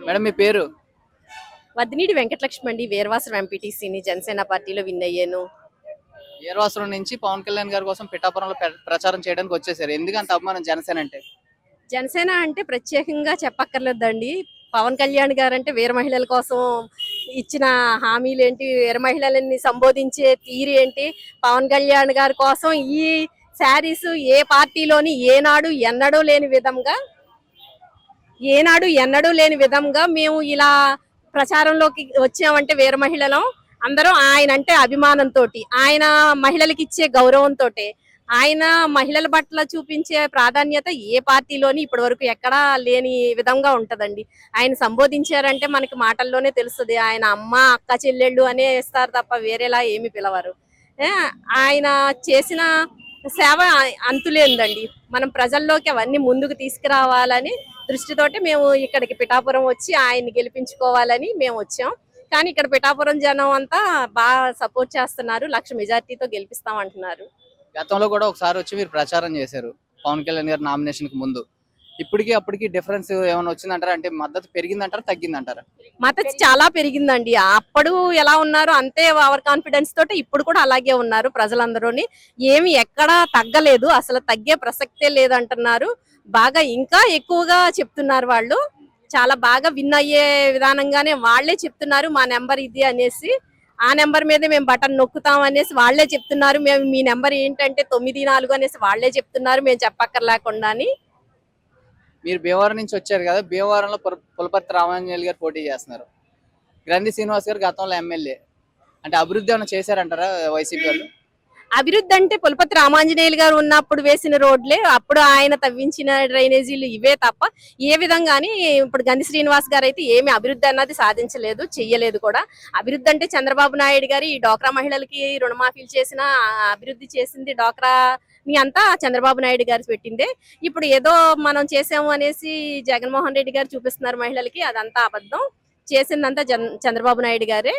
Madam మీ పేరు? వద్దినీడి వెంకటలక్ష్మి అండి. వీరవాసరం ఎంపీటీసీని జనసేన పార్టీలో విన్ అయ్యాను. వీరవాసరం నుంచి పవన్ కళ్యాణ్ గారి కోసం పిఠాపురంలో ప్రచారం చేయడానికి వచ్చేసారు. ఎందుకంత అభిమానం జనసేన అంటే? జనసేన అంటే ప్రత్యేకంగా చెప్పక్కర్లేదండి. పవన్ కళ్యాణ్ గారు అంటే వీర మహిళల కోసం ఇచ్చిన హామీలు ఏంటి, వీర మహిళలని సంబోధించే తీరు ఏంటి, పవన్ కళ్యాణ్ గారి కోసం ఈ శారీస్ ఏ పార్టీలోని ఏనాడు లేని విధంగా మేము ఇలా ప్రచారంలోకి వచ్చామంటే వీర మహిళలం అందరం ఆయన అంటే అభిమానంతో, ఆయన మహిళలకు ఇచ్చే గౌరవంతో, ఆయన మహిళల పట్ల చూపించే ప్రాధాన్యత ఏ పార్టీలోని ఇప్పటి వరకు ఎక్కడా లేని విధంగా ఉంటదండి. ఆయన సంబోధించారంటే మనకి మాటల్లోనే తెలుస్తుంది. ఆయన అమ్మ అక్క చెల్లెళ్ళు అనే ఇస్తారు తప్ప వేరేలా ఏమి పిలవరు. ఆయన చేసిన సేవ అంతులేందండి. మనం ప్రజల్లోకి అవన్నీ ముందుకు తీసుకురావాలని దృష్టితోటి మేము ఇక్కడికి పిఠాపురం వచ్చి ఆయన్ని గెలిపించుకోవాలని మేము వచ్చాం. కానీ ఇక్కడ పిఠాపురం జనం అంతా బాగా సపోర్ట్ చేస్తున్నారు. 1,00,000 మెజార్టీతో గెలిపిస్తాం అంటున్నారు. గతంలో కూడా ఒకసారి వచ్చి మీరు ప్రచారం చేశారు పవన్ కళ్యాణ్ గారి నామినేషన్ కి ముందు. ఇప్పటికి అప్పటికి డిఫరెన్స్ ఏమైనా వచ్చిందంటారా? అంటే మద్దతు పెరిగిందంటారా తగ్గిందంటారా? మద్దతు చాలా పెరిగిందండి. అప్పుడు ఎలా ఉన్నారో అంతే ఓవర్ కాన్ఫిడెన్స్ తోటి ఇప్పుడు కూడా అలాగే ఉన్నారు. ప్రజలందరూని ఏమి ఎక్కడా తగ్గలేదు, అసలు తగ్గే ప్రసక్తే లేదంటున్నారు. బాగా ఇంకా ఎక్కువగా చెప్తున్నారు. వాళ్ళు చాలా బాగా విన్ అయ్యే విధానంగానే వాళ్లే చెప్తున్నారు. మా నెంబర్ ఇది అనేసి, ఆ నెంబర్ మీద మేము బటన్ నొక్కుతాం అనేసి వాళ్లే చెప్తున్నారు. మేము మీ నెంబర్ ఏంటంటే 94 అనేసి వాళ్లే చెప్తున్నారు, మేము చెప్పక్కర్లేకుండా అని. మీరు భీమవరం నుంచి వచ్చారు కదా, భీమవరంలో పులపర్తి రామాంజనేయులు గారు పోటీ చేస్తున్నారు. గ్రంథి శ్రీనివాస్ గారు గతంలో ఎమ్మెల్యే. అంటే అభివృద్ధి ఏమైనా చేశారంటారా వైసీపీ వాళ్ళు? అభివృద్ధి అంటే పులపతి రామాంజనేయులు గారు ఉన్నప్పుడు వేసిన రోడ్లే, అప్పుడు ఆయన తవ్వించిన డ్రైనేజీలు ఇవే తప్ప ఏ విధంగాని ఇప్పుడు గంధి శ్రీనివాస్ గారు అయితే ఏమి అభివృద్ధి అన్నది సాధించలేదు, చెయ్యలేదు కూడా. అభివృద్ధి అంటే చంద్రబాబు నాయుడు గారు ఈ డోక్రా మహిళలకి రుణమాఫీలు చేసిన అభివృద్ధి చేసింది డోక్రా మీ అంతా చంద్రబాబు నాయుడు గారు పెట్టిందే. ఇప్పుడు ఏదో మనం చేసాము అనేసి జగన్మోహన్ రెడ్డి గారు చూపిస్తున్నారు మహిళలకి, అదంతా అబద్ధం. చేసిందంతా చంద్రబాబు నాయుడు గారే.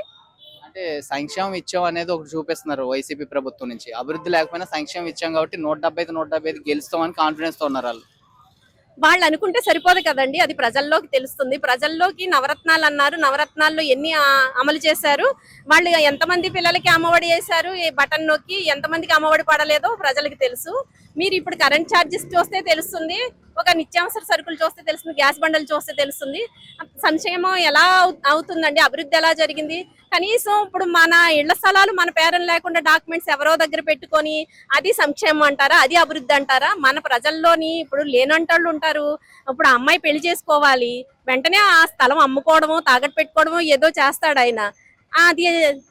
అంటే సంక్షేమం ఇచ్చాం అనేది ఒకటి చూపిస్తున్నారు వైసీపీ ప్రభుత్వం నుంచి. అభివృద్ధి లేకపోయినా సంక్షేమం ఇచ్చాం కాబట్టి 175 గెలుస్తామని కాన్ఫిడెన్స్ తో ఉన్నారు వాళ్ళు అనుకుంటే సరిపోదు కదండి, అది ప్రజల్లోకి తెలుస్తుంది. ప్రజల్లోకి నవరత్నాలు అన్నారు, నవరత్నాల్లో ఎన్ని అమలు చేశారు, వాళ్ళు ఎంతమంది పిల్లలకి అమ్మఒడి వేశారు, ఏ బటన్ నొక్కి ఎంతమందికి అమ్మఒడి పడలేదో ప్రజలకు తెలుసు. మీరు ఇప్పుడు కరెంట్ ఛార్జెస్ చూస్తే తెలుస్తుంది, ఒక నిత్యావసర సరుకులు చూస్తే తెలుస్తుంది, గ్యాస్ బండలు చూస్తే తెలుస్తుంది. సంక్షేమం ఎలా అవుతుందండి, అభివృద్ధి ఎలా జరిగింది? కనీసం ఇప్పుడు మన ఇళ్ల స్థలాలు మన పేరెంట్ లేకుండా డాక్యుమెంట్స్ ఎవరో దగ్గర పెట్టుకొని అది సంక్షేమం అంటారా, అది అభివృద్ధి అంటారా? మన ప్రజల్లోని ఇప్పుడు లేనంటోళ్ళు ఉంటారు. ఇప్పుడు ఆ అమ్మాయి పెళ్లి చేసుకోవాలి, వెంటనే ఆ స్థలం అమ్ముకోవడమో తాకట్టు పెట్టుకోవడమో ఏదో చేస్తాడు ఆయన. అది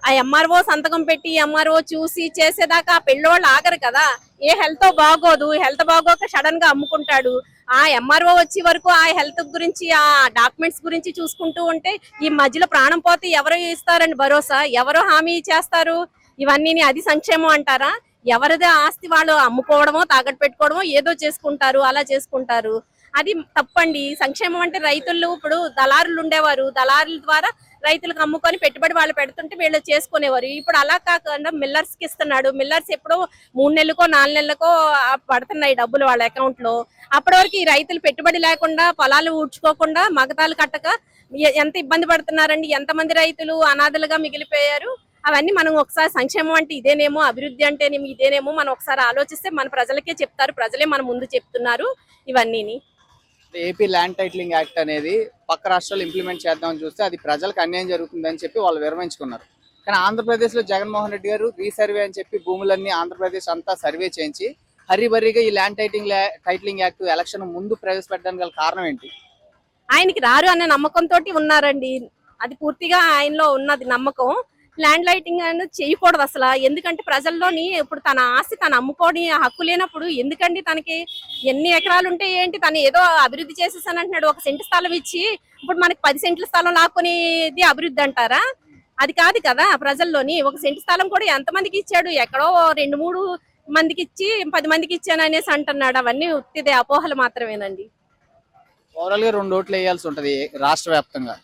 ఆ ఎంఆర్ఓ సంతకం పెట్టి ఎంఆర్ఓ చూసి చేసేదాకా ఆ పెళ్ళోళ్ళు ఆగరు కదా. ఏ హెల్త్ బాగోదు, హెల్త్ బాగోక సడన్ గా అమ్ముకుంటాడు. ఆ ఎంఆర్ఓ వచ్చే వరకు ఆ హెల్త్ గురించి ఆ డాక్యుమెంట్స్ గురించి చూసుకుంటూ ఉంటే ఈ మధ్యలో ప్రాణం పోతే ఎవరు ఇస్తారండి భరోసా, ఎవరు హామీ చేస్తారు? ఇవన్నీ అది సంక్షేమం అంటారా? ఎవరిదే ఆస్తి వాళ్ళు అమ్ముకోవడమో తాకట్టు పెట్టుకోవడమో ఏదో చేసుకుంటారు, అలా చేసుకుంటారు. అది తప్పండి. సంక్షేమం అంటే రైతులు ఇప్పుడు దళారులు ఉండేవారు, దళారుల ద్వారా రైతులకు అమ్ముకొని పెట్టుబడి వాళ్ళు పెడుతుంటే వీళ్ళు చేసుకునేవారు. ఇప్పుడు అలా కాకుండా మిల్లర్స్ కి ఇస్తున్నాడు. మిల్లర్స్ ఎప్పుడో 3 నెలలకో 4 నెలలకో పడుతున్నాయి డబ్బులు వాళ్ళ అకౌంట్ లో. అప్పటి వరకు ఈ రైతులు పెట్టుబడి లేకుండా పొలాలు ఊడ్చుకోకుండా మగతాలు కట్టక ఎంత ఇబ్బంది పడుతున్నారండి. ఎంతమంది రైతులు అనాథలుగా మిగిలిపోయారు. అవన్నీ మనం ఒకసారి సంక్షేమం అంటే ఇదేనేమో, అభివృద్ధి అంటేనేమో ఇదేనేమో మనం ఒకసారి ఆలోచిస్తే మన ప్రజలకే చెప్తారు, ప్రజలే మన ముందు చెప్తున్నారు ఇవన్నీని. ఏపీ ల్యాండ్ టైటిలింగ్ యాక్ట్ అనేది పక్క రాష్ట్రాలు ఇంప్లిమెంట్ చేద్దామని చూస్తే అది ప్రజలకు అన్యాయం జరుగుతుందని చెప్పి వాళ్ళు విరమించుకున్నారు. కానీ ఆంధ్రప్రదేశ్ లో జగన్మోహన్ రెడ్డి గారు రీసర్వే అని చెప్పి భూములన్నీ ఆంధ్రప్రదేశ్ అంతా సర్వే చేయించి హరిబరిగా ఈ ల్యాండ్ టైటిలింగ్ యాక్ట్ ఎలక్షన్ ముందు ప్రవేశపెట్టడానికి గల కారణం ఏంటి? ఆయనకి రారు అనే నమ్మకంతో ఉన్నారండి. అది పూర్తిగా ఆయనలో ఉన్నది నమ్మకం. ల్యాండ్ లైటింగ్ అనేది చేయకూడదు అసలు. ఎందుకంటే ప్రజల్లోని ఇప్పుడు తన ఆస్తి తను అమ్ముకోని హక్కు లేనప్పుడు ఎందుకండి తనకి ఎన్ని ఎకరాలు ఉంటే ఏంటి, తను ఏదో అభివృద్ధి చేసేసాను అంటున్నాడు. 1 సెంటు స్థలం ఇచ్చి ఇప్పుడు మనకి 10 సెంట్ల స్థలం లాక్కునేది అభివృద్ధి అంటారా? అది కాదు కదా. ప్రజల్లోని 1 సెంటు స్థలం కూడా ఎంతమందికి ఇచ్చాడు? ఎక్కడో 2-3 మందికి ఇచ్చి 10 మందికి ఇచ్చాను అనేసి అంటున్నాడు. అవన్నీ ఉత్తిదే అపోహలు మాత్రమేనండి. ఓవరాల్ గా 2 ఓట్లు వేయాల్సి ఉంటది రాష్ట్ర వ్యాప్తంగా.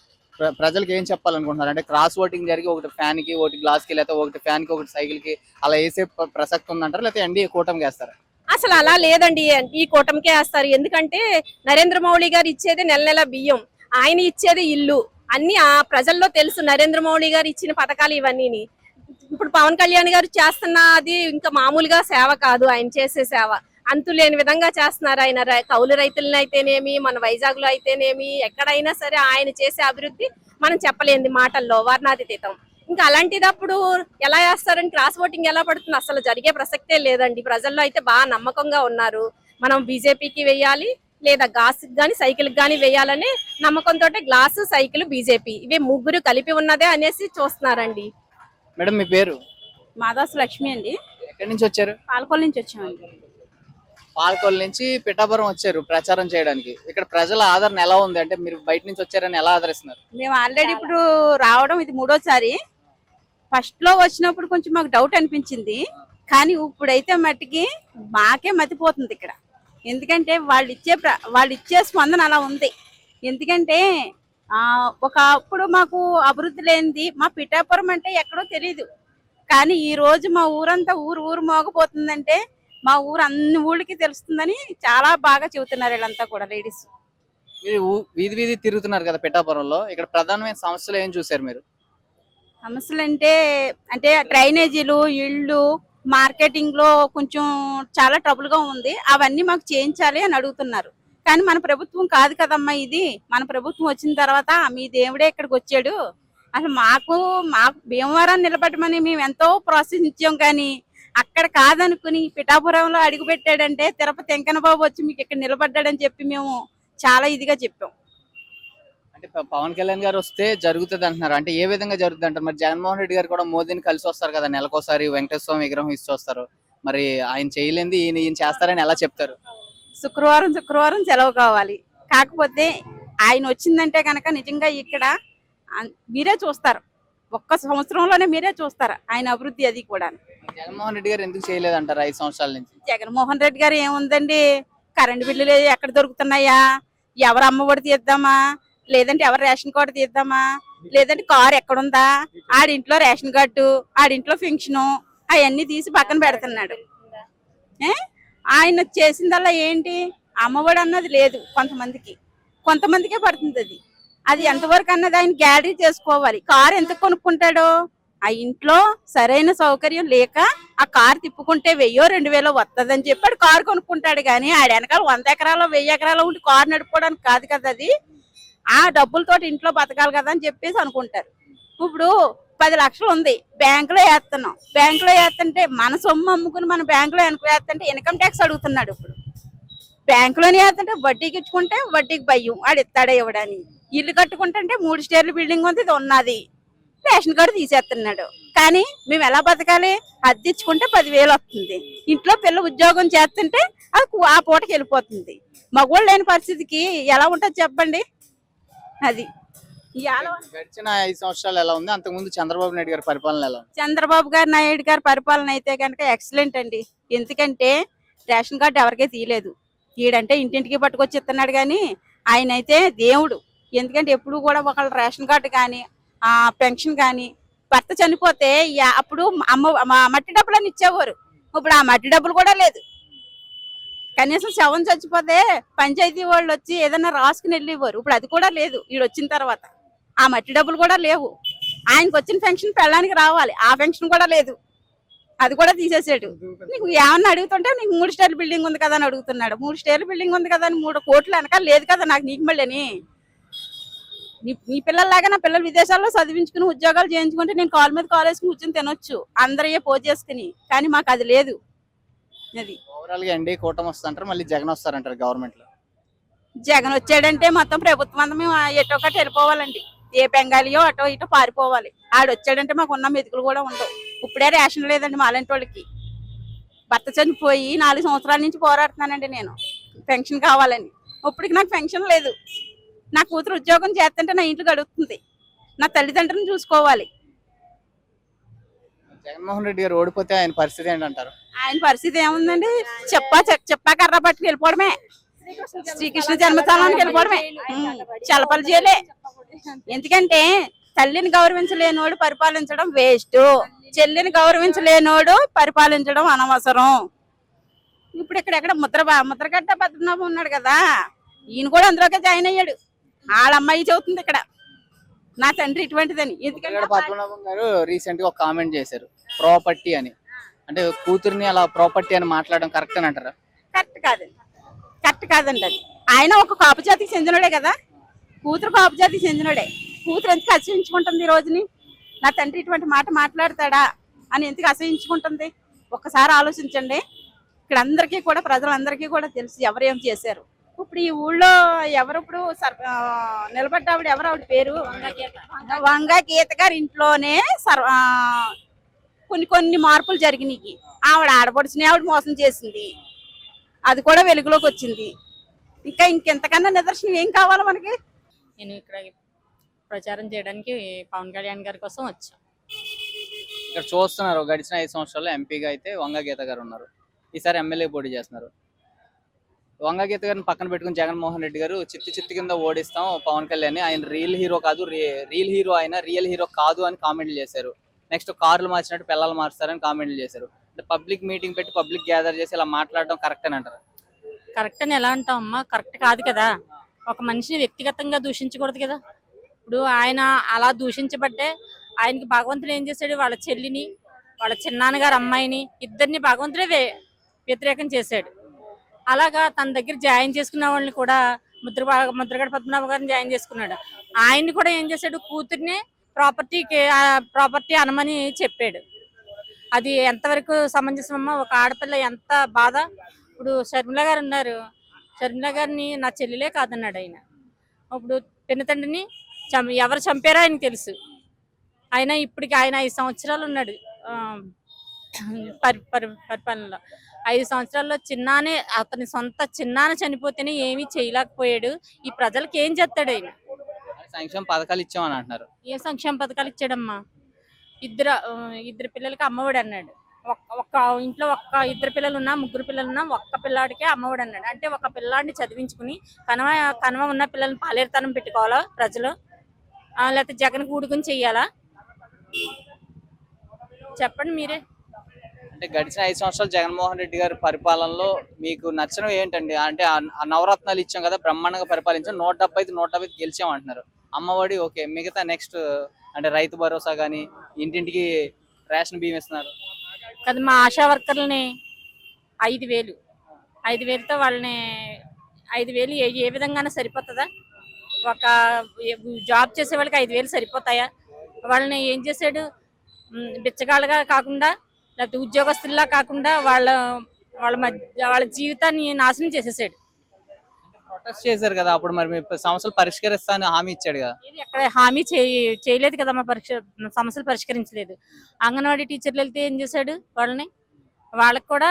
ప్రజలకు ఏం చెప్పాలనుకుంటున్నారు? అంటే క్రాస్ ఓటింగ్ జరిగి ఒకటి ఫ్యాన్ కి ఒకటి గ్లాస్ కి లేకపోతే ఒకటి ఫ్యాన్ కి ఒకటి సైకిల్ కి అలా వేసే ప్రసక్తి ఉందంటారా, లేకపోతే ఎన్డీఏ కూటమికి వేస్తారా? అసలు అలా లేదండి, ఈ కూటమికే వేస్తారు. ఎందుకంటే నరేంద్ర మోడీ గారు ఇచ్చేది నెల నెల బియ్యం. ఆయన ఇచ్చేది ఇల్లు అన్ని ఆ ప్రజల్లో తెలుసు. నరేంద్ర మోడీ గారు ఇచ్చిన పథకాలు ఇవన్నీ. ఇప్పుడు పవన్ కళ్యాణ్ గారు చేస్తున్న అది ఇంకా మామూలుగా సేవ కాదు, ఆయన చేసే సేవ అంతులేని విధంగా చేస్తున్నారు. ఆయన కౌలు రైతులను అయితేనేమి, మన వైజాగ్ లో అయితేనేమి, ఎక్కడైనా సరే ఆయన చేసే అభివృద్ధి మనం చెప్పలేంది మాటల్లో, వర్ణాతీతం. ఇంకా అలాంటిదప్పుడు ఎలా చేస్తారని క్రాస్ ఓటింగ్ ఎలా పడుతుంది? అసలు జరిగే ప్రసక్తే లేదండి. ప్రజల్లో అయితే బాగా నమ్మకంగా ఉన్నారు. మనం బీజేపీకి వేయాలి, లేదా గ్లాస్ గాని సైకిల్ గాని వేయాలనే నమ్మకంతో గ్లాసు, సైకిల్, బీజేపీ ఇవే ముగ్గురు కలిపి ఉన్నదే అనేసి చూస్తున్నారండి. మేడం మీ పేరు? మాదాసు లక్ష్మి అండి. ఎక్కడి నుంచి వచ్చారు? పాలకొల్లు నుంచి వచ్చామండి. పాలకొల్లు నుంచి పిఠాపురం వచ్చారు ప్రచారం చేయడానికి. ఇక్కడ ప్రజల ఆదరణ ఎలా ఉంది? అంటే మీరు బయట నుంచి వచ్చారని ఎలా ఆదరిస్తున్నారు? మేము ఆల్రెడీ ఇప్పుడు రావడం ఇది 3వ సారి. ఫస్ట్ లో వచ్చినప్పుడు కొంచెం మాకు డౌట్ అనిపించింది, కానీ ఇప్పుడైతే మట్టికి మాకే మతిపోతుంది ఇక్కడ. ఎందుకంటే వాళ్ళు ఇచ్చే స్పందన అలా ఉంది. ఎందుకంటే ఒకప్పుడు మాకు అభివృద్ధి లేనిది మా పిఠాపురం అంటే ఎక్కడో తెలీదు, కానీ ఈ రోజు మా ఊరంతా ఊరు మోగపోతుందంటే మా ఊరు అన్ని ఊళ్ళకి తెలుస్తుందని చాలా బాగా చెబుతున్నారు వీళ్ళంతా కూడా లేడీస్. మీరు వీధి వీధి తిరుగుతున్నారు కదా పిఠాపురంలో, ఇక్కడ ప్రధానమైన సమస్యలు ఏం చూసారు మీరు? సమస్యలు అంటే డ్రైనేజీలు, ఇళ్ళు, మార్కెటింగ్ లో కొంచెం చాలా ట్రబుల్ గా ఉంది. అవన్నీ మాకు చేయించాలి అని అడుగుతున్నారు. కానీ మన ప్రభుత్వం కాదు కదమ్మా ఇది. మన ప్రభుత్వం వచ్చిన తర్వాత మీ దేవుడే ఇక్కడికి వచ్చాడు. అసలు మాకు భీమవరాన్ని నిలబెట్టమని మేము ఎంతో ప్రోత్సహించాం, కానీ అక్కడ కాదనుకుని పిఠాపురంలో అడుగు పెట్టాడంటే తిరుపతి వెంకన్నబాబు వచ్చి మీకు ఇక్కడ నిలబడ్డాడని చెప్పి మేము చాలా ఇదిగా చెప్పాం. అంటే పవన్ కళ్యాణ్ గారు వస్తే జరుగుతుంది అంటున్నారు. అంటే ఏ విధంగా జరుగుతుంది అంటారు? మరి జగన్మోహన్ రెడ్డి గారు కూడా మోదీని కలిసి వస్తారు కదా, నెలకోసారి వెంకటేశ్వర స్వామి విగ్రహం ఇచ్చి వస్తారు. మరి ఆయన చేయలేంది ఈయన చేస్తారని ఎలా చెప్తారు? శుక్రవారం సెలవు కావాలి. కాకపోతే ఆయన వచ్చిందంటే కనుక నిజంగా ఇక్కడ మీరే చూస్తారు, ఒక్క సంవత్సరంలోనే మీరే చూస్తారు ఆయన అభివృద్ధి. అది కూడా జగన్మోహన్ రెడ్డి గారు ఎందుకు చేయలేదంటారు 5 సంవత్సరాల నుంచి? జగన్మోహన్ రెడ్డి గారు ఏముందండి, కరెంటు బిల్లులు ఎక్కడ దొరుకుతున్నాయా, ఎవరు అమ్మఒడి తీద్దామా, లేదంటే ఎవరు రేషన్ కార్డు తీద్దామా, లేదంటే కారు ఎక్కడుందా, ఆడింట్లో రేషన్ కార్డు, ఆడింట్లో పెన్షను అవన్నీ తీసి పక్కన పెడుతున్నాడు. ఆయన చేసిందల్లా ఏంటి, అమ్మఒడి అన్నది లేదు. కొంతమందికే పడుతుంది. అది ఎంతవరకు అన్నది ఆయన గ్యాలరీ చేసుకోవాలి. కారు ఎంత కొనుక్కుంటాడో, ఆ ఇంట్లో సరైన సౌకర్యం లేక ఆ కారు తిప్పుకుంటే 1000-2000 వస్తుందని చెప్పాడు కారు కొనుక్కుంటాడు. కానీ ఆడ వెనకాల 100 ఎకరాలు 1000 ఎకరాలు ఉండి కారు నడుపుకోవడానికి కాదు కదా అది. ఆ డబ్బులతో ఇంట్లో బతకాలి కదా అని చెప్పేసి అనుకుంటారు. ఇప్పుడు 10 లక్షలు ఉంది, బ్యాంకులో వేస్తున్నాం. బ్యాంకులో వేస్తుంటే మన సొమ్ము అమ్ముకుని మన బ్యాంకులో వేస్తుంటే ఇన్కమ్ ట్యాక్స్ అడుగుతున్నాడు. ఇప్పుడు బ్యాంకులోనే వేస్తుంటే వడ్డీకి ఇచ్చుకుంటే వడ్డీకి భయం, ఆడు ఇస్తాడే ఇవ్వడానికి. ఇల్లు కట్టుకుంటే 3 స్టేర్ల బిల్డింగ్ ఉంది, ఇది ఉన్నది, రేషన్ కార్డు తీసేస్తున్నాడు. కానీ మేము ఎలా బతకాలి? అద్దెచ్చుకుంటే 10,000 వస్తుంది, ఇంట్లో పిల్ల ఉద్యోగం చేస్తుంటే అది ఆ పూటకి వెళ్ళిపోతుంది. మగవాళ్ళు లేని పరిస్థితికి ఎలా ఉంటుంది చెప్పండి. అది గడిచిన 5 సంవత్సరాలు ఎలా ఉంది? అంతకుముందు చంద్రబాబు నాయుడు గారి పరిపాలన ఎలా ఉంది? చంద్రబాబు నాయుడు గారి పరిపాలన అయితే కనుక ఎక్సలెంట్ అండి. ఎందుకంటే రేషన్ కార్డు ఎవరికీ తీయలేదు, ఈడంటే ఇంటింటికి పట్టుకొచ్చి ఇస్తున్నాడు. కానీ ఆయన అయితే దేవుడు. ఎందుకంటే ఎప్పుడు కూడా ఒకళ్ళ రేషన్ కార్డు కానీ పెన్షన్ కానీ, భర్త చనిపోతే అప్పుడు మట్టి డబ్బులని ఇచ్చేవారు. ఇప్పుడు ఆ మట్టి డబ్బులు కూడా లేదు. కనీసం శవం చచ్చిపోతే పంచాయతీ వాళ్ళు వచ్చి ఏదైనా రాసుకుని వెళ్ళేవారు. ఇప్పుడు అది కూడా లేదు. వీడు వచ్చిన తర్వాత ఆ మట్టి డబ్బులు కూడా లేవు. ఆయనకు వచ్చిన పెన్షన్ పెళ్ళడానికి రావాలి, ఆ పెన్షన్ కూడా లేదు, అది కూడా తీసేసాడు. నీకు ఏమన్నా అడుగుతుంటే నీకు 3 స్టేర్ల బిల్డింగ్ ఉంది కదా అని అడుగుతున్నాడు. 3 స్టేర్ల బిల్డింగ్ ఉంది కదా అని 3 కోట్లు వెనకాల లేదు కదా నాకు, నీకు మళ్ళీ నీ పిల్లల్లాగా నా పిల్లలు విదేశాల్లో చదివించుకుని ఉద్యోగాలు చేయించుకుంటే నేను కాలు మీద కాలు వేసుకుని కూర్చొని తినొచ్చు, అందరయ్యే పోజేసుకుని. కానీ మాకు అది లేదు. అది ఓవరాల్ గా ఎన్డీఏ కూటమి వస్తుంటారు, మళ్ళీ జగన్ వస్తారంటారు గవర్నమెంట్ లో. జగన్ వచ్చాడంటే మొత్తం ప్రభుత్వం అంతా మేము ఎటో ఒకటి వెళ్ళిపోవాలండి. ఏ బెంగాలీయో అటో ఇటో పారిపోవాలి. ఆడు వచ్చాడంటే మాకు ఉన్న మెతుకులు కూడా ఉండవు. ఇప్పుడే రేషన్ లేదండి మాలాంటి వాళ్ళకి. భర్త చనిపోయి 4 సంవత్సరాల నుంచి పోరాడుతున్నానండి నేను, పెన్షన్ కావాలని. ఇప్పటికి నాకు పెన్షన్ లేదు. నా కూతురు ఉద్యోగం చేస్తుంటే నా ఇంట్లో గడుపుతుంది, నా తల్లిదండ్రులను చూసుకోవాలి. జగన్మోహన్ రెడ్డి గారు ఓడిపోతే ఆయన పరిస్థితి ఏంటంటారు? ఆయన పరిస్థితి ఏముందండి, చెప్పా కర్ర పట్టుకు వెళ్ళిపోవడమే, శ్రీకృష్ణ జన్మస్థానానికి వెళ్ళిపోవడమే, చలపలు చేయలే. ఎందుకంటే తల్లిని గౌరవించలేనోడు పరిపాలించడం వేస్ట్, చెల్లిని గౌరవించలేనోడు పరిపాలించడం అనవసరం. ఇప్పుడు ఎక్కడ ముద్రగడ్డ పద్మనాభం ఉన్నాడు కదా, ఈయన కూడా అందులోకి జాయిన్ అయ్యాడు. వాళ్ళ అమ్మాయి చెబుతుంది ఇక్కడ నా తండ్రి ఇటువంటిదని. ముద్రగడ ఎందుకంటే పద్మనాభం గారు రీసెంట్ గా ఒక కామెంట్ చేశారు, ప్రాపర్టీ అని. అంటే కూతుర్ని అలా ప్రాపర్టీ అని మాట్లాడడం కరెక్ట్ అని అంటారా? కరెక్ట్ కాదండి, కరెక్ట్ కాదండి. అది ఆయన ఒక కాపు జాతికి చెందినోడే కదా, కూతురు కాపు జాతికి చెందినోడే. కూతురు ఎందుకు అసహించుకుంటుంది ఈ రోజుని? నా తండ్రి ఇటువంటి మాట మాట్లాడతాడా అని ఎందుకు అసహించుకుంటుంది? ఒక్కసారి ఆలోచించండి. ఇక్కడ అందరికీ కూడా, ప్రజలందరికీ కూడా తెలుసు ఎవరేం చేశారు. ఇప్పుడు ఈ ఊళ్ళో ఎవరు ఇప్పుడు నిలబడ్డ ఆవిడ ఎవరు, ఆవిడ పేరు వంగ గీత గారి ఇంట్లోనే కొన్ని మార్పులు జరిగినాయి. ఆవిడ ఆడపడుచుని ఆవిడ మోసం చేసింది, అది కూడా వెలుగులోకి వచ్చింది. ఇంకెంతకన్నా నిదర్శనం ఏం కావాలి మనకి? నేను ఇక్కడ ప్రచారం చేయడానికి పవన్ కళ్యాణ్ గారి కోసం వచ్చా. ఇక్కడ చూస్తున్నారు, గడిచిన 5 సంవత్సరాల్లో ఎంపీగా అయితే వంగ గీత గారు ఉన్నారు. ఈసారి ఎమ్మెల్యే పోటీ చేస్తున్నారు. వంగ గీత గారిని పక్కన పెట్టుకుని జగన్మోహన్ రెడ్డి గారు చిత్తి కింద ఓడిస్తాం పవన్ కళ్యాణ్, ఆయన రియల్ హీరో కాదు, రియల్ హీరో అయినా రియల్ హీరో కాదు అని కామెంట్లు చేశారు. నెక్స్ట్ కార్లు మార్చినట్టు పిల్లలు మారుస్తారని కామెంట్లు చేశారు. అంటే పబ్లిక్ మీటింగ్ పెట్టి పబ్లిక్ గ్యాదర్ చేసి ఇలా మాట్లాడడం కరెక్ట్ అని అంటారు? కరెక్ట్ అని ఎలా అంటాం అమ్మా? కరెక్ట్ కాదు కదా. ఒక మనిషిని వ్యక్తిగతంగా దూషించకూడదు కదా. ఇప్పుడు ఆయన అలా దూషించబట్టే ఆయనకి భగవంతుడు ఏం చేశాడు, వాళ్ళ చెల్లిని వాళ్ళ చిన్నాన్నగారు అమ్మాయిని ఇద్దరిని భగవంతుడే వ్యతిరేకం చేశాడు. అలాగా తన దగ్గర జాయిన్ చేసుకున్న వాళ్ళని కూడా ముద్రగడ పద్మనాభ గారిని జాయిన్ చేసుకున్నాడు. ఆయన్ని కూడా ఏం చేశాడు, కూతుర్ని ప్రాపర్టీ అనమని చెప్పాడు. అది ఎంతవరకు సమంజసమమ్మా? ఒక ఆడపిల్ల ఎంత బాధ. ఇప్పుడు షర్మిల గారు ఉన్నారు, షర్మిల గారిని నా చెల్లెలే కాదన్నాడు ఆయన. ఇప్పుడు పిన్నతండ్రిని ఎవరు చంపారో ఆయనకు తెలుసు. ఆయన ఇప్పటికి ఆయన 5 సంవత్సరాలు ఉన్నాడు పరిపాలనలో. 5 సంవత్సరాల్లో చిన్నానే, అతని సొంత చిన్నాన చనిపోతేనే ఏమీ చేయలేకపోయాడు. ఈ ప్రజలకు ఏం చేస్తాడు ఆయన? సంక్షేమ పథకాలు ఇచ్చామని అంటున్నారు. ఏ సంక్షేమ పథకాలు ఇచ్చాడమ్మా? ఇద్దరు పిల్లలకి అమ్మఒడి అన్నాడు. ఒక్క ఇంట్లో ఇద్దరు పిల్లలు ఉన్నా, ముగ్గురు పిల్లలు ఉన్నా, ఒక్క పిల్లాడికే అమ్మఒడి అన్నాడు. అంటే ఒక పిల్లాడిని చదివించుకుని కనవ ఉన్న పిల్లల్ని పాలేరుతనం పెట్టుకోవాలా ప్రజలు? లేకపోతే జగన్ కూడుకుని చెయ్యాలా? చెప్పండి మీరే. అంటే గడిచిన 5 సంవత్సరాలు జగన్మోహన్ రెడ్డి గారి పరిపాలనలో మీకు నచ్చడం ఏంటండి? అంటే ఆ నవరత్నాలు ఇచ్చాం కదా, బ్రహ్మాండంగా పరిపాలించాం, 175 గెలిచాం అంటున్నారు. అమ్మఒడి ఓకే, మిగతా నెక్స్ట్ అంటే రైతు భరోసా కానీ, ఇంటింటికి రేషన్ బియ్యం ఇస్తున్నారు కదా. మా ఆశా వర్కర్లని 5,000తో వాళ్ళని 5,000 ఏ విధంగానే సరిపోతుందా? ఒక జాబ్ చేసే వాళ్ళకి 5,000 సరిపోతాయా? వాళ్ళని ఏం చేశాడు, బిచ్చగాళ్ళగా కాకుండా లేకపోతే ఉద్యోగస్తుల్లా కాకుండా వాళ్ళ జీవితాన్ని నాశనం చేసేసాడు. ప్రొటెస్ట్ చేశారు కదా అప్పుడు, మరి మీ సమస్యలు పరిష్కరిస్తానని హామీ ఇచ్చాడు కదా. ఎక్కడ హామీ చేయలేదు కదా, మా సమస్యలు పరిష్కరించలేదు. అంగన్వాడీ టీచర్లు వెళ్తే ఏం చేశాడు, వాళ్ళని కూడా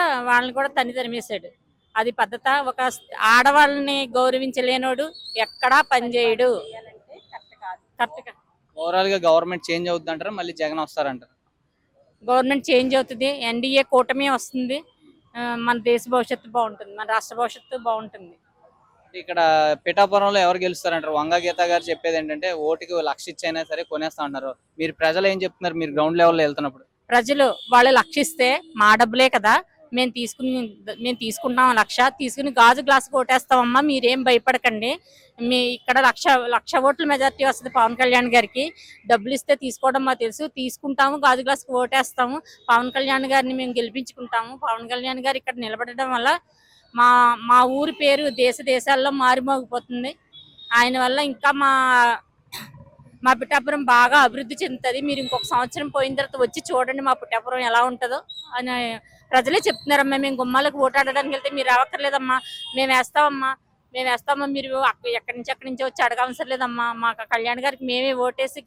తరిమేశాడు. అది పద్ధత? ఒక ఆడవాళ్ళని గౌరవించలేనోడు ఎక్కడా పనిచేయడు. కరెక్ట్. ఓవరాల్ గా గవర్నమెంట్ చేంజ్ అవుతుంది అంటారా, మళ్ళీ జగన్ వస్తారంటారు? గవర్నమెంట్ చేంజ్ అవుతుంది, ఎన్డీఏ కూటమి వస్తుంది, మన దేశ భవిష్యత్తు బాగుంటుంది, మన రాష్ట్ర భవిష్యత్తు బాగుంటుంది. ఇక్కడ పిఠాపురంలో ఎవరు గెలుస్తారంటారు? వంగ గీత గారు చెప్పేది ఏంటంటే ఓటుకి 1,00,000 ఇచ్చైనా సరే కొనేస్తా అంటారు. మీరు ప్రజలు ఏం చెప్తున్నారు, మీరు గ్రౌండ్ లెవెల్లో వెళ్తున్నప్పుడు? ప్రజలు వాళ్ళు 1,00,000 ఇస్తే మా డబ్బులే కదా, మేము తీసుకుంటాం 1,00,000 తీసుకుని గాజు గ్లాసు ఓటేస్తామమ్మా, మీరేం భయపడకండి. ఇక్కడ 1,00,000 ఓట్ల మెజార్టీ వస్తుంది పవన్ కళ్యాణ్ గారికి. డబ్బులు ఇస్తే తీసుకోవడం మాకు తెలుసు, తీసుకుంటాము, గాజు గ్లాసుకు ఓటేస్తాము, పవన్ కళ్యాణ్ గారిని మేము గెలిపించుకుంటాము. పవన్ కళ్యాణ్ గారు ఇక్కడ నిలబడడం వల్ల మా ఊరి పేరు దేశాల్లో మారిమోగిపోతుంది. ఆయన వల్ల ఇంకా మా పిఠాపురం బాగా అభివృద్ధి చెందుతుంది. మీరు ఇంకొక సంవత్సరం పోయిన తర్వాత వచ్చి చూడండి మా పిఠాపురం ఎలా ఉంటుందో అని ప్రజలే చెప్తున్నారమ్మా. మేము గుమ్మాలకు ఓటాడడానికి వెళ్తే మీరు రావక్కర్లేదమ్మా, మేము వేస్తామమ్మా, మీరు ఎక్కడి నుంచి వచ్చి అడగవసరం లేదమ్మా, మా కళ్యాణ్ గారికి మేమే ఓటేసి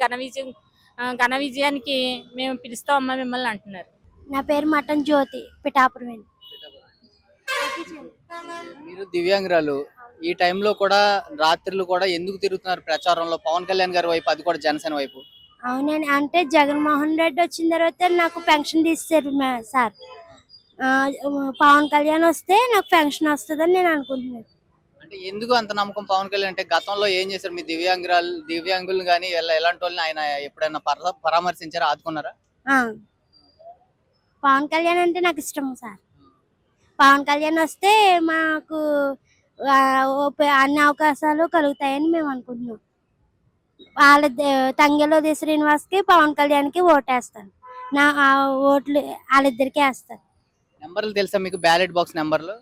ఘన విజయానికి మేము పిలుస్తామమ్మా మిమ్మల్ని అంటున్నారు. నా పేరు మటన్ జ్యోతి, పిఠాపురం. మీరు దివ్యాంగురాలు, ఈ టైంలో కూడా రాత్రులు కూడా ఎందుకు తిరుగుతున్నారు ప్రచారంలో? పవన్ కళ్యాణ్ గారి వైపు, అది కూడా జనసేన వైపు. అవునండి, అంటే జగన్మోహన్ రెడ్డి వచ్చిన తర్వాత నాకు పెన్షన్ తీస్తారు సార్. పవన్ కళ్యాణ్ వస్తే నాకు పెన్షన్ వస్తుందని నేను అనుకుంటున్నాను. అంటే ఎందుకు అంత నమ్మకం పవన్ కళ్యాణ్? అంటే గతంలో ఏం చేశారు? మీ దివ్యాంగులు కానీ ఎలాంటి వాళ్ళని ఆయన ఎప్పుడైనా పరామర్శించారా, ఆదుకున్నారా? పవన్ కళ్యాణ్ అంటే నాకు ఇష్టం సార్. పవన్ కళ్యాణ్ వస్తే మాకు అన్ని అవకాశాలు కలుగుతాయని మేము అనుకుంటున్నాం. వాళ్ళ తంగెళ్ళ శ్రీనివాస్కి పవన్ కళ్యాణ్కి ఓటేస్తాను. ఆ ఓట్లు వాళ్ళిద్దరికీ వేస్తాను. నెంబర్లు తెలుసా మీకు? బ్యాలెట్ బాక్స్ నెంబర్లు?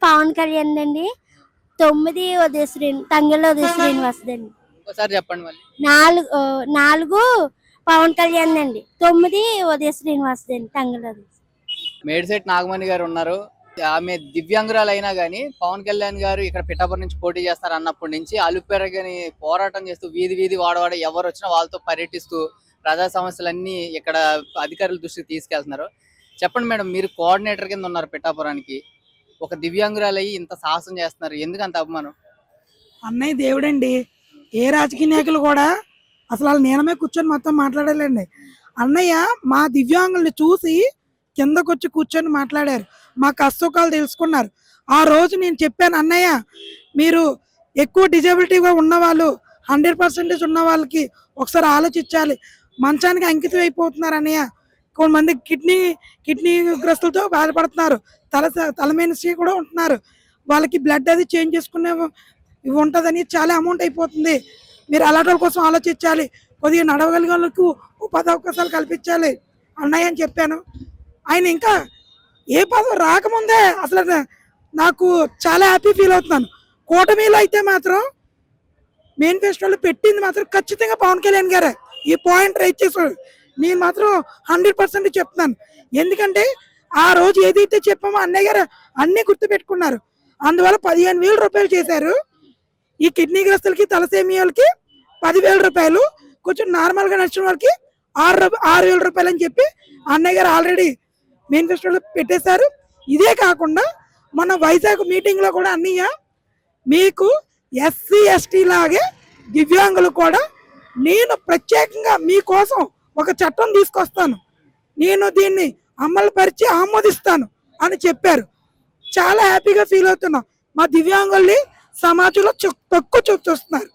పవన్ కళ్యాణ్ అండి, 9 తంగెళ్ళ శ్రీనివాస్ అండి, ఒకసారి చెప్పండి మళ్ళీ. 4 పవన్ కళ్యాణ్ అండి, 9 శ్రీనివాస్ అండి తంగెళ్ళ. మేడిశెట్టి నాగమణి గారు ఉన్నారు. ఆమె దివ్యాంగురాలు అయినా కానీ పవన్ కళ్యాణ్ గారు ఇక్కడ పిఠాపురం నుంచి పోటీ చేస్తారు అన్నప్పటి నుంచి అలుపెరగని పోరాటం చేస్తూ వీధి వీధి వాడవాడ ఎవరు వచ్చినా వాళ్ళతో పర్యటిస్తూ ప్రజా సమస్యలన్నీ ఇక్కడ అధికారుల దృష్టికి తీసుకెళ్తున్నారు. చెప్పండి మేడం, మీరు కోఆర్డినేటర్ కింద ఉన్నారు పిఠాపురానికి, ఒక దివ్యాంగురాలు అయ్యి ఇంత సాహసం చేస్తున్నారు, ఎందుకు అంత అభిమానం? అన్నయ్య దేవుడండి. ఏ రాజకీయ నాయకులు కూడా అసలు వాళ్ళ నేనమే కూర్చొని మొత్తం మాట్లాడాలండి. అన్నయ్య మా దివ్యాంగుల్ని చూసి కిందకు వచ్చి కూర్చొని మాట్లాడారు, మా కష్టసుఖాలు తెలుసుకున్నారు. ఆ రోజు నేను చెప్పాను, అన్నయ్య మీరు ఎక్కువ డిజబిలిటీగా ఉన్న వాళ్ళు 100% ఉన్న వాళ్ళకి ఒకసారి ఆలోచించాలి, మంచానికి అంకితం అయిపోతున్నారు అన్నయ్య. కొంతమంది కిడ్నీ గ్రస్తులతో బాధపడుతున్నారు, తలమేనసి కూడా ఉంటున్నారు, వాళ్ళకి బ్లడ్ అది చేంజ్ చేసుకునే ఇవి ఉంటుందని చాలా అమౌంట్ అయిపోతుంది, మీరు అలాంటి వాళ్ళ కోసం ఆలోచించాలి, కొద్దిగా నడవగలిగే వాళ్ళకు ఉపాధి అవకాశాలు కల్పించాలి అన్నయ్య అని చెప్పాను. ఆయన ఇంకా ఏ పదవి రాకముందే అసలు నాకు చాలా హ్యాపీ ఫీల్ అవుతున్నాను. కూటమిలో అయితే మాత్రం మేనిఫెస్టోలో పెట్టింది మాత్రం ఖచ్చితంగా పవన్ కళ్యాణ్ గారే. ఈ పాయింట్ రైట్ చేశాడు. నేను మాత్రం 100% చెప్తున్నాను. ఎందుకంటే ఆ రోజు ఏదైతే చెప్పామో అన్నయ్య గారు అన్ని గుర్తు పెట్టుకున్నారు. అందువల్ల 15,000 రూపాయలు చేశారు. ఈ కిడ్నీ గ్రస్తులకి తలసేమియాలకి 10,000 రూపాయలు, కొంచెం నార్మల్గా నచ్చిన వాళ్ళకి 6,000 రూపాయలు అని చెప్పి అన్నయ్య గారు ఆల్రెడీ మేనిఫెస్టోలో పెట్టేశారు. ఇదే కాకుండా మన వైజాగ్ మీటింగ్లో కూడా అన్నయ్య మీకు SC ST లాగే దివ్యాంగులు కూడా నేను ప్రత్యేకంగా మీకోసం ఒక చట్టం తీసుకొస్తాను, నేను దీన్ని అమలు పరిచి ఆమోదిస్తాను అని చెప్పారు. చాలా హ్యాపీగా ఫీల్ అవుతున్నాం. మా దివ్యాంగుల్ని సమాజంలో తక్కువ చూస్తున్నారు.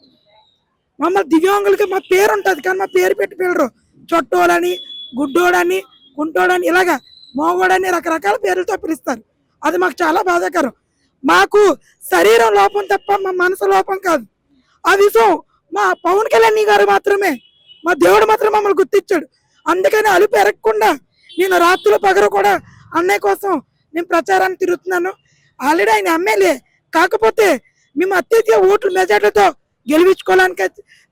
మమ్మల్ని దివ్యాంగులకి మా పేరు ఉంటుంది కానీ మా పేరు పెట్టి పిల్లరు. చొట్టోడని, గుడ్డోడని, కుంటోడని, ఇలాగా మోగోడని రకరకాల పేర్లతో పిలుస్తారు. అది మాకు చాలా బాధాకరం. మాకు శరీరం లోపం తప్ప మా మనసు లోపం కాదు. ఆ విషయం మా పవన్ కళ్యాణ్ గారు మాత్రమే, మా దేవుడు మాత్రం మమ్మల్ని గుర్తించాడు. అందుకని అలుపు ఎరగకుండా నేను రాత్రులు పగలు కూడా అన్నయ్య కోసం నేను ప్రచారాన్ని తిరుగుతున్నాను. ఆల్రెడీ ఆయన ఎమ్మెల్యే, కాకపోతే మేము అత్యధిక ఓట్లు మెజార్టీతో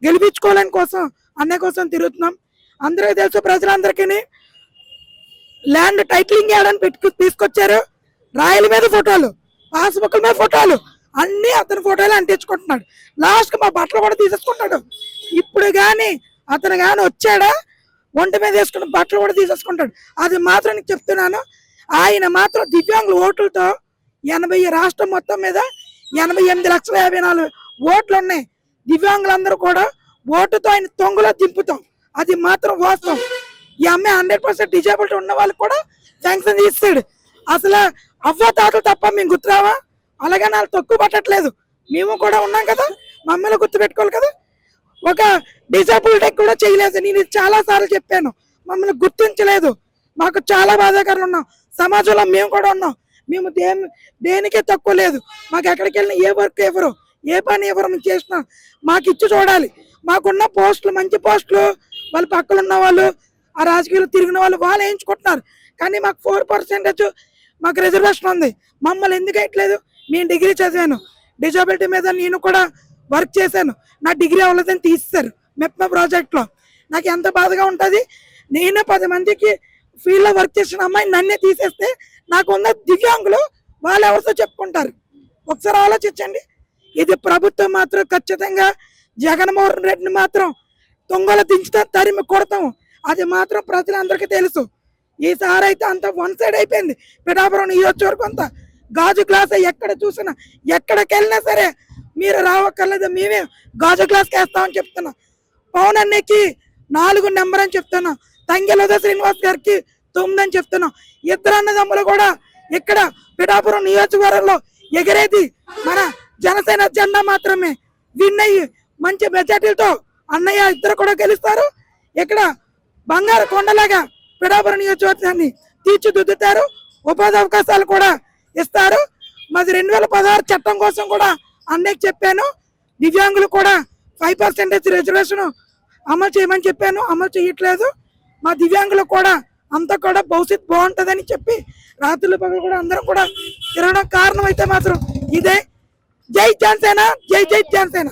గెలిపించుకోవడానికి కోసం అన్నయ్య కోసం తిరుగుతున్నాం. అందరికీ తెలుసు, ప్రజలందరికీ ల్యాండ్ టైటిలింగ్ చేయడానికి తీసుకొచ్చారు. రాయల మీద ఫోటోలు, పాస్బుక్ల మీద ఫోటోలు, అన్ని అతని ఫోటోలు అంటించుకుంటున్నాడు. లాస్ట్ మా బట్టలు కూడా తీసేసుకుంటాడు. ఇప్పుడు కానీ అతను కానీ వచ్చాడా ఒంటి మీద వేసుకున్న బట్టలు కూడా తీసేసుకుంటాడు. అది మాత్రం నీకు చెప్తున్నాను. ఆయన మాత్రం దివ్యాంగుల ఓట్లతో 80 రాష్ట్రం మొత్తం మీద 88,54,000 ఓట్లు ఉన్నాయి. దివ్యాంగులందరూ కూడా ఓటుతో ఆయన తొంగలో దింపుతాం, అది మాత్రం వాస్తవం. ఈ అమ్మాయి 100% డిజేబిలిటీ ఉన్న వాళ్ళకి కూడా శాంక్షన్ చేస్తాడు. అసలు అవ్వతాతలు తప్ప మేము గుర్తురావా? అలాగే వాళ్ళు తక్కువ పట్టట్లేదు, మేము కూడా ఉన్నాం కదా, మమ్మల్ని గుర్తు పెట్టుకోవాలి కదా. ఒక డిజేబిలిటీ కూడా చేయలేదు. నేను చాలా సార్లు చెప్పాను, మమ్మల్ని గుర్తించలేదు. మాకు చాలా బాధాకరంగా ఉన్నాం. సమాజంలో మేము కూడా ఉన్నాం. మేము దేనికే తక్కువ లేదు. మాకు ఎక్కడికి వెళ్ళినా ఏ వర్క్ ఎవరు, ఏ పని ఎవరు మేము చేసినా మాకు ఇచ్చి చూడాలి. మాకున్న పోస్టులు, మంచి పోస్టులు, వాళ్ళ పక్కన ఉన్న వాళ్ళు, ఆ రాజకీయాలు తిరిగిన వాళ్ళు వేయించుకుంటున్నారు. కానీ మాకు 4% మాకు రిజర్వేషన్ ఉంది. మమ్మల్ని ఎందుకు వేయట్లేదు? నేను డిగ్రీ చదివాను, డిజబిలిటీ మీద నేను కూడా వర్క్ చేశాను. నా డిగ్రీ అవ్వలేదని తీసేశారు మెప్మా ప్రాజెక్ట్లో. నాకు ఎంత బాధగా ఉంటుంది. నేనే 10 మందికి ఫీల్డ్లో వర్క్ చేసిన అమ్మాయి నన్నే తీసేస్తే నాకు ఉన్న దివ్యాంగులు వాళ్ళు ఎవరితో చెప్పుకుంటారు? ఒకసారి ఆలోచించండి. ఇది ప్రభుత్వం మాత్రం ఖచ్చితంగా జగన్మోహన్ రెడ్డిని మాత్రం తొంగలు దించుతా, తరిమి కొడతాం. అది మాత్రం ప్రజలందరికీ తెలుసు. ఈసారి అయితే అంత వన్ సైడ్ అయిపోయింది. పిఠాపురం నియోజకవర్గం అంతా గాజు గ్లాస్, ఎక్కడ చూసినా ఎక్కడికి వెళ్ళినా సరే మీరు రావక్కర్లేదు, మేమే గాజు గ్లాస్కి వేస్తామని చెప్తున్నా. పవన్ అన్నయ్యకి 4 నెంబర్ అని చెప్తున్నా. తంగెళ్ళ శ్రీనివాస్ గారికి 9 అని చెప్తున్నా. ఇద్దరు అన్నదమ్ములు కూడా ఇక్కడ పిఠాపురం నియోజకవర్గంలో ఎగిరేది మన జనసేన జెండా మాత్రమే. విన్ అయ్యి మంచి మెజార్టీలతో అన్నయ్య ఇద్దరు కూడా గెలుస్తారు. ఇక్కడ బంగారు కొండలాగా పిఠాపురం నియోజకవర్గాన్ని తీర్చిదిద్దుతారు. ఉపాధి అవకాశాలు కూడా ఇస్తారు. మాది 2016 చట్టం కోసం కూడా అన్నయ్యకి చెప్పాను. దివ్యాంగులు కూడా 5% రిజర్వేషన్ అమలు చేయమని చెప్పాను, అమలు చేయట్లేదు. మా దివ్యాంగులు కూడా అంతా కూడా భవిష్యత్తు బాగుంటుందని చెప్పి రాత్రులు పగలు కూడా అందరం కూడా తిరగడం కారణం అయితే మాత్రం ఇదే. జై జనసేన, జై జై జనసేన.